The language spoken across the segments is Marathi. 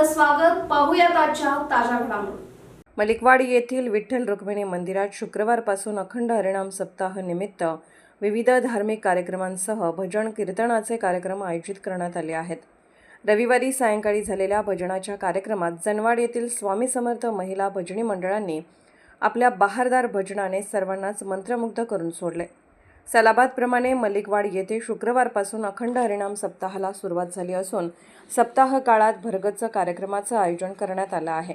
आपलं स्वागत. पाहूयात आजच्या ताज्या घडामोडी. मलिकवाडी येथील विठ्ठल रुक्मिणी मंदिरात शुक्रवारपासून अखंड हरिनाम सप्ताह निमित्त विविध धार्मिक कार्यक्रमांसह भजन कीर्तनाचे कार्यक्रम आयोजित करण्यात आले आहेत. रविवारी सायंकाळी झालेल्या भजनाच्या कार्यक्रमात जनवाड येथील स्वामी समर्थ महिला भजनी मंडळांनी आपल्या बहारदार भजनाने सर्वांनाच मंत्रमुग्ध करून सोडले. सलाबादप्रमाणे मलिकवाड येथे शुक्रवारपासून अखंड हरिनाम सप्ताहाला सुरुवात झाली असून सप्ताह काळात भरगच्च कार्यक्रमाचं आयोजन करण्यात आलं आहे.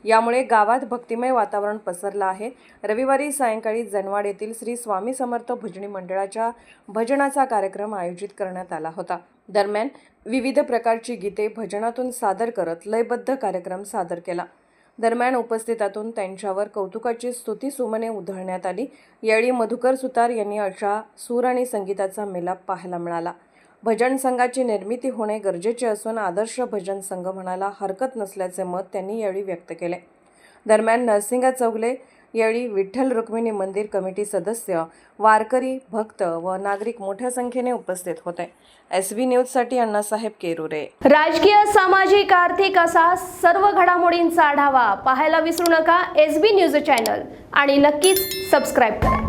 यामुळे गावात भक्तिमय वातावरण पसरलं आहे. रविवारी सायंकाळी जनवाड येथील श्री स्वामी समर्थ भजनी मंडळाच्या भजनाचा कार्यक्रम आयोजित करण्यात आला होता. दरम्यान विविध प्रकारची गीते भजनातून सादर करत लयबद्ध कार्यक्रम सादर केला. दरम्यान उपस्थितातून त्यांच्यावर कौतुकाची स्तुती सुमने उधळण्यात आली. यावेळी मधुकर सुतार यांनी अशा सूर आणि संगीताचा मेलाप पाहायला मिळाला. भजन संघाची निर्मिती होणे गरजेचे असून आदर्श भजन संघ म्हणायला हरकत नसल्याचे मत त्यांनी यावेळी व्यक्त केले. दरम्यान नरसिंगा चौगले यावेळी विठ्ठल रुक्मिणी मंदिर कमिटी सदस्य, वारकरी, भक्त व नागरिक मोठ्या संख्येने उपस्थित होते. SB न्यूजसाठी अण्णासाहेब केरुरे. राजकीय, सामाजिक, आर्थिक असा सर्व घडामोडींचा आढावा पाहायला विसरू नका SB न्यूज चॅनल आणि नक्कीच सबस्क्राईब करा.